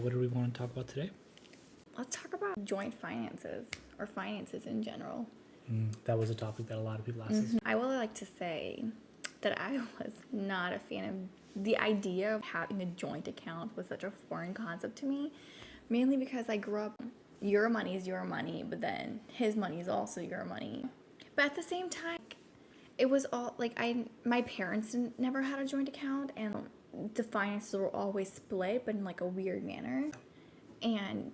what do we want to talk about today? Let's talk about joint finances or finances in general. That was a topic that a lot of people asked us. I would like to say that I was not a fan of the idea of having a joint account was such a foreign concept to me, mainly because I grew up, your money is your money, but then his money is also your money. But at the same time, it was all like my parents never had a joint account, and the finances were always split, but in like a weird manner. And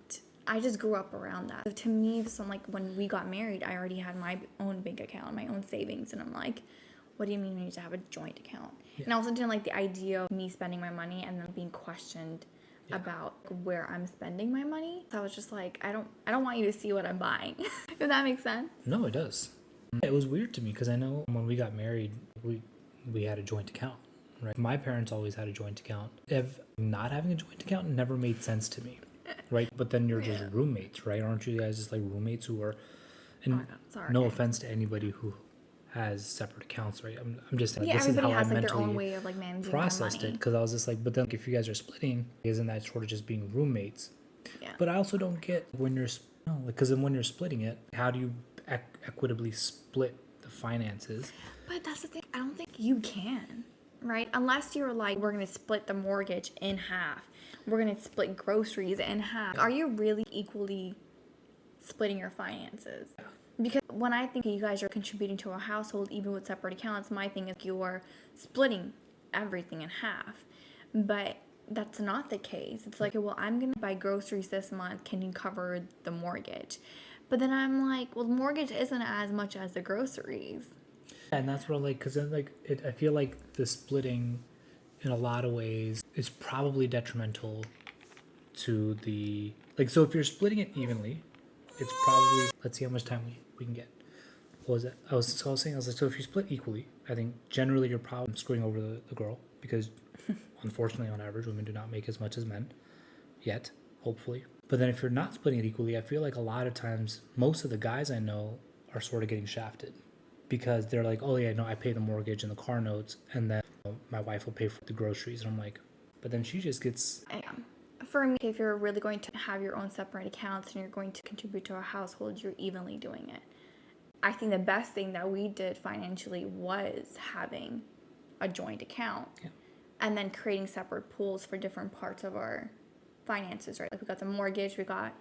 I just grew up around that. So to me, when we got married, I already had my own bank account, my own savings, and I'm like, what do you mean we need to have a joint account? Yeah. And I also didn't like the idea of me spending my money and then being questioned about where I'm spending my money. So I was just like, I don't want you to see what I'm buying. If that makes sense. No, it does. It was weird to me because I know when we got married, we had a joint account, right? My parents always had a joint account. If not having a joint account never made sense to me, right? But then you're just roommates, right? Aren't you guys just like roommates who are, and no offense to anybody who has separate accounts, right? I'm just saying, this is how I mentally their own way of like managing processed it, because I was just like, but then if you guys are splitting, isn't that sort of just being roommates? Yeah. But I also don't get when you're, because then when you're splitting it, how do you equitably split the finances? But that's the thing, I don't think you can, right? Unless you're like, we're going to split the mortgage in half. We're going to split groceries in half. Are you really equally splitting your finances? Yeah. Because when I think you guys are contributing to a household, even with separate accounts, my thing is you're splitting everything in half. But that's not the case. It's like, well, I'm going to buy groceries this month. Can you cover the mortgage? But then I'm like, well, the mortgage isn't as much as the groceries. And that's what I'm like, because then I feel like the splitting in a lot of ways is probably detrimental to the, like, so if you're splitting it evenly, it's probably, let's see how much time we can get. What was it? I was saying, so if you split equally, I think generally you're probably screwing over the girl, because unfortunately on average women do not make as much as men yet, hopefully. But then if you're not splitting it equally, I feel like a lot of times most of the guys I know are sort of getting shafted, because they're like, oh yeah, no, I pay the mortgage and the car notes, and then my wife will pay for the groceries. And I'm like, but then she just gets... For me, if you're really going to have your own separate accounts and you're going to contribute to a household, you're evenly doing it. I think the best thing that we did financially was having a joint account and then creating separate pools for different parts of finances, right? Like we got the mortgage, we got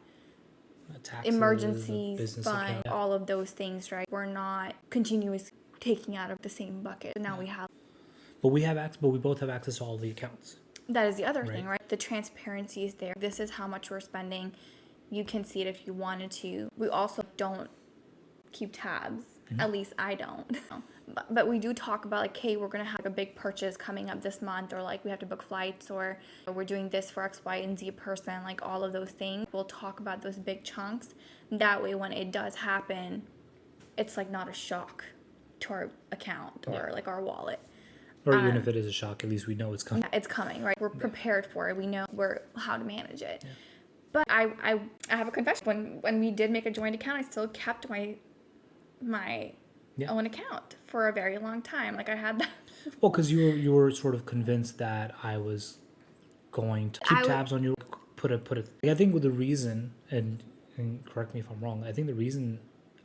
taxes, emergencies, fund, all of those things, right? We're not continuously taking out of the same bucket. Now we have... But we both have access to all the accounts. That is the other thing, right? The transparency is there. This is how much we're spending. You can see it if you wanted to. We also don't keep tabs. Mm-hmm. At least I don't. But we do talk about like, hey, we're going to have a big purchase coming up this month, or like we have to book flights, or we're doing this for X, Y, and Z person, like all of those things. We'll talk about those big chunks. That way when it does happen, it's like not a shock to our account or like our wallet. Or even if it is a shock, at least we know it's coming. Yeah, it's coming, right? We're prepared for it. We know how to manage it. Yeah. But I have a confession. When we did make a joint account, I still kept my own account for a very long time. Like I had that. Well, because you were sort of convinced that I was going to keep tabs on you. Put it. I think with the reason, and correct me if I'm wrong, I think the reason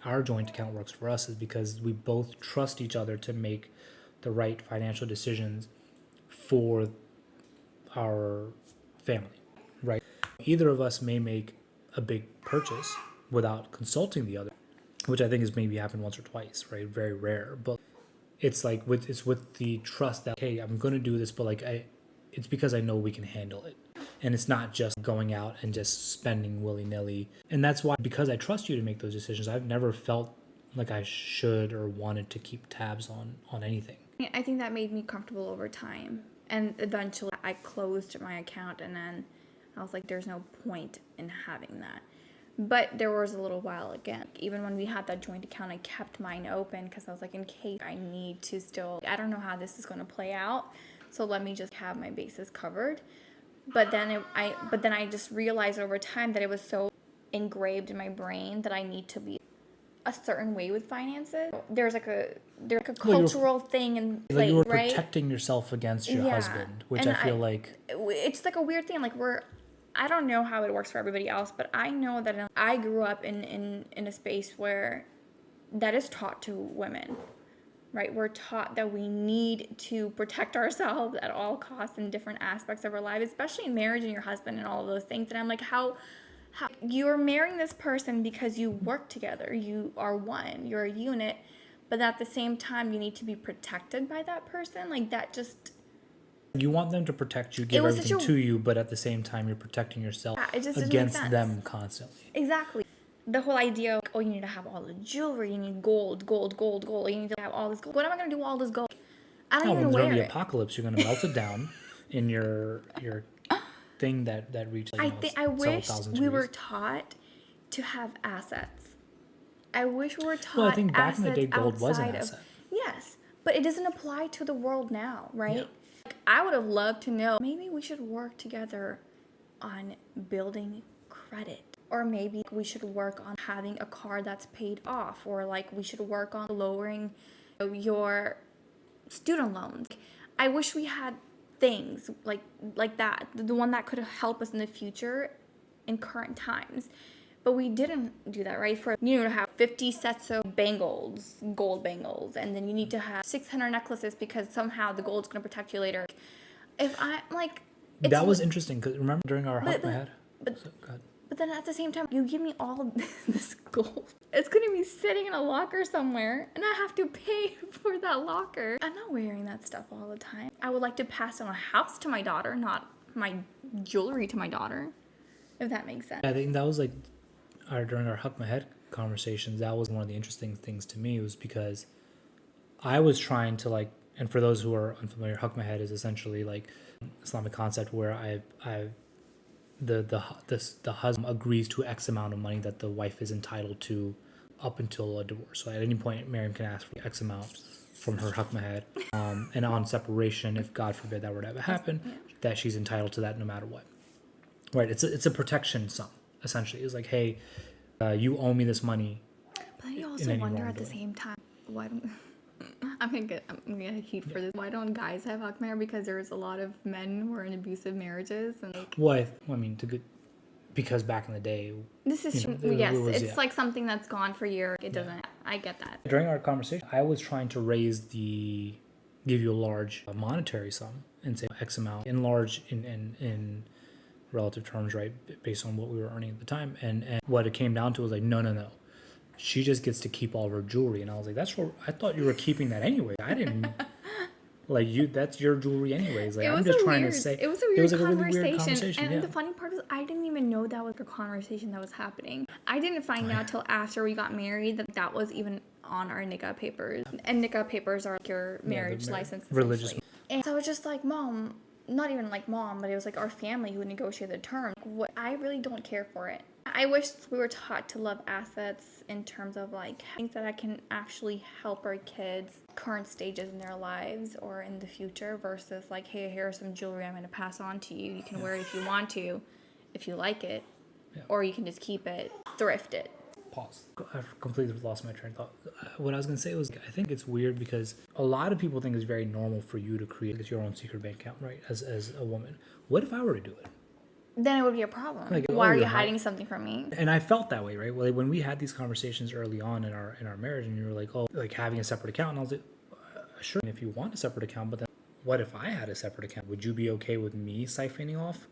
our joint account works for us is because we both trust each other to make the right financial decisions for our family, right? Either of us may make a big purchase without consulting the other, which I think has maybe happened once or twice, right? Very rare, but it's like it's with the trust that, hey, I'm going to do this, but like it's because I know we can handle it. And it's not just going out and just spending willy-nilly. And that's why, because I trust you to make those decisions, I've never felt like I should or wanted to keep tabs on anything. I think that made me comfortable over time. And eventually I closed my account, and then I was like, there's no point in having that. But there was a little while again. Even when we had that joint account, I kept mine open because I was like, in case I need to still, I don't know how this is going to play out, so let me just have my bases covered. But then I just realized over time that it was so engraved in my brain that I need to be a certain way with finances. There's like a cultural thing in play, like you were right? protecting yourself against your husband, which I feel like it's like a weird thing. Like I don't know how it works for everybody else, but I know that I grew up in a space where that is taught to women, right? We're taught that we need to protect ourselves at all costs in different aspects of our life, especially in marriage and your husband and all of those things. And I'm like, how you're marrying this person because you work together, you are one, you're a unit, but at the same time you need to be protected by that person. Like that just, You want them to protect you, give everything to you, but at the same time you're protecting yourself it just doesn't make against sense. them constantly. Exactly. The whole idea of, oh, you need to have all the jewelry, you need gold, you need to have all this gold. What am I going to do with all this gold? I don't even When wear there's the it. apocalypse, you're going to melt it down in your thing that reaches I wish we were taught to have assets. I wish we were taught Well, I think back in the day, assets gold was an outside asset. Yes, but it doesn't apply to the world now, right? Yeah. Like, I would have loved to know, maybe we should work together on building credit. Or maybe we should work on having a car that's paid off. Or like we should work on lowering your student loans. I wish we had things like that. The one that could help us in the future in current times. But we didn't do that, right? For you to have 50 sets of bangles, gold bangles, and then you need to have 600 necklaces because somehow the gold's going to protect you later. If I like, That was interesting because remember during our Hag Mehr? But then at the same time, you give me all this gold. It's going to be sitting in a locker somewhere, and I have to pay for that locker. I'm not wearing that stuff all the time. I would like to pass on a house to my daughter, not my jewelry to my daughter, if that makes sense. I think that was like during our Hag Mehr conversations, that was one of the interesting things to me, was because I was trying to like, and for those who are unfamiliar, Hag Mehr is essentially like Islamic concept where the husband agrees to X amount of money that the wife is entitled to up until a divorce. So at any point, Miriam can ask for X amount from her Hag Mehr, and on separation, if God forbid that were to ever happen, that she's entitled to that no matter what. Right? It's a protection sum essentially. It's like, hey, you owe me this money. But then you also wonder at the same time, why don't I'm gonna get heat for this. Why don't guys have Hag Mehr? Because there's a lot of men who are in abusive marriages and like. Well, I mean, because back in the day. This is true. Yes, it's like something that's gone for years. It doesn't. I get that. During our conversation, I was trying to give you a large monetary sum and say X amount in large in relative terms, right, based on what we were earning at the time, and what it came down to was like, no. She just gets to keep all of her jewelry. And I was like, I thought you were keeping that anyway. I didn't. Like, that's your jewelry anyways. Like, I'm just trying to say. It was a weird like conversation. A really weird conversation. And the funny part is, I didn't even know that was a conversation that was happening. I didn't find out till after we got married that was even on our nikah papers. And nikah papers are like your marriage license. Religious. And so I was just like, Mom, not even like Mom, but it was like our family who negotiated the terms. I really don't care for it. I wish we were taught to love assets in terms of like things that I can actually help our kids current stages in their lives or in the future versus like, hey, here's some jewelry I'm going to pass on to you. You can wear it if you want to, if you like it, or you can just keep it, thrift it. Pause. I've completely lost my train of thought. What I was going to say was, I think it's weird because a lot of people think it's very normal for you to create your own secret bank account, right? As a woman. What if I were to do it? Then it would be a problem. Like, why are you hiding something from me? And I felt that way, right? Well, when we had these conversations early on in our marriage, and you were like, oh, like having a separate account, and I was like, sure, if you want a separate account, but then what if I had a separate account? Would you be okay with me siphoning off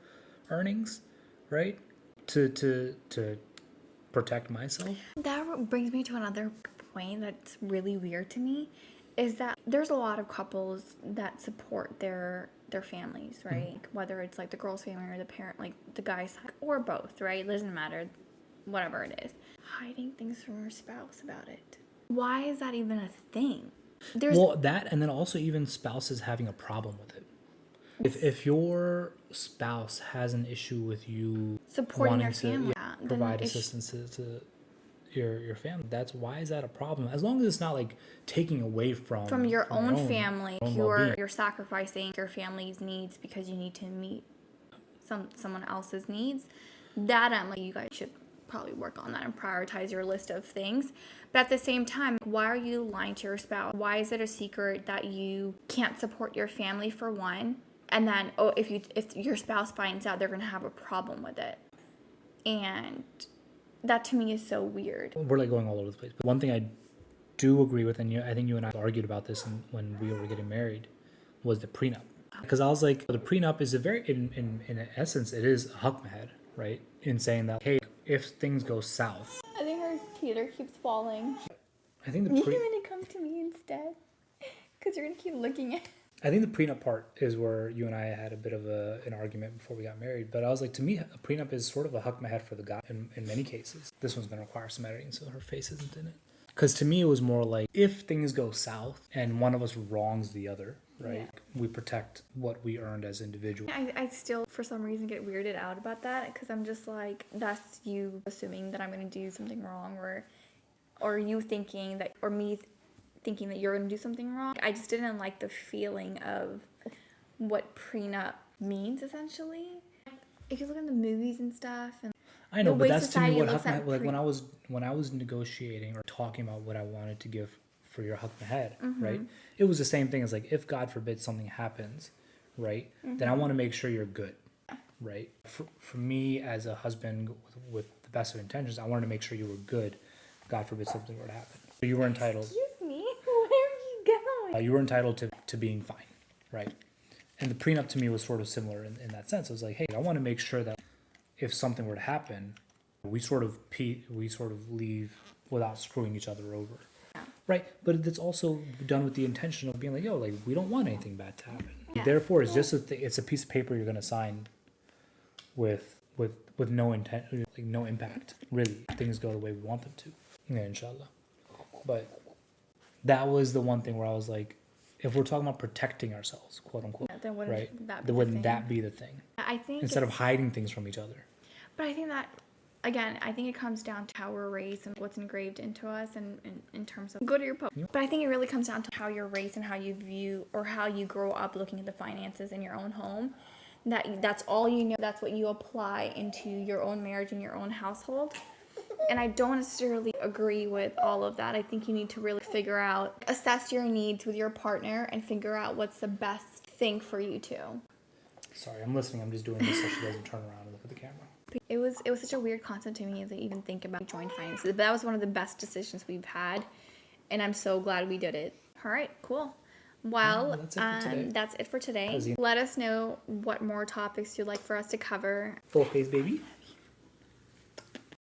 earnings, right? To protect myself? That brings me to another point that's really weird to me, is that there's a lot of couples that support their families, right? Mm-hmm. Whether it's like the girl's family or the parent, like the guy's side, or both, right? It doesn't matter, whatever it is. Hiding things from your spouse about it. Why is that even a thing? That, and then also even spouses having a problem with it. If your spouse has an issue with you supporting their family, provide assistance to your family, why is that a problem? As long as it's not like taking away from your own family, you're sacrificing your family's needs because you need to meet someone else's needs. That I'm like, you guys should probably work on that and prioritize your list of things. But at the same time, why are you lying to your spouse? Why is it a secret that you can't support your family for one? And then, if your spouse finds out, they're going to have a problem with it. And that to me is so weird. We're like going all over the place. But one thing I do agree with, and I think you and I argued about this when we were getting married, was the prenup. Because I was like, the prenup is a very, in essence, it is a Hag Mehr, right? In saying that, hey, if things go south. I think our computer keeps falling. I think You're going to come to me instead. Because you're going to keep looking at. I think the prenup part is where you and I had a bit of an argument before we got married. But I was like, to me, a prenup is sort of a Hag Mehr for the guy in many cases. This one's going to require some editing, so her face isn't in it. Because to me, it was more like, if things go south and one of us wrongs the other, right? Yeah. We protect what we earned as individuals. I still, for some reason, get weirded out about that. Because I'm just like, that's you assuming that I'm going to do something wrong. Or you thinking that, or me thinking that you're going to do something wrong. I just didn't like the feeling of what prenup means, essentially. If you look at the movies and stuff, and I know, but that's to me what Hag Mehr, like when I was negotiating or talking about what I wanted to give for your Hag Mehr, right? It was the same thing as like, if God forbid something happens, right? Then I want to make sure you're good, right? For me as a husband with the best of intentions, I wanted to make sure you were good. God forbid something were to happen. So you were entitled. Excuse me, where are you going? You were entitled to being fine, right? And the prenup to me was sort of similar in that sense. It was like, hey, I want to make sure that if something were to happen, we sort of leave without screwing each other over, right? But it's also done with the intention of being like, yo, like we don't want anything bad to happen. Yeah. Therefore, it's just it's a piece of paper you're gonna sign with no intent, like no impact. Really, things go the way we want them to. Yeah, inshallah. But that was the one thing where I was like, if we're talking about protecting ourselves, quote unquote, then wouldn't that be the thing? I think instead of hiding things from each other. But I think that, again, I think it comes down to how we're raised and what's engraved into us, and in terms of go to your post. But I think it really comes down to how you're raised and how you view or how you grow up looking at the finances in your own home. That's all you know. That's what you apply into your own marriage and your own household. And I don't necessarily agree with all of that. I think you need to really assess your needs with your partner and figure out what's the best thing for you two. Sorry, I'm listening. I'm just doing this so she doesn't turn around and look at the camera. It was such a weird concept to me to even think about joint finances. But that was one of the best decisions we've had. And I'm so glad we did it. All right, cool. Well, that's it for today. Let us know what more topics you'd like for us to cover. Full face, baby.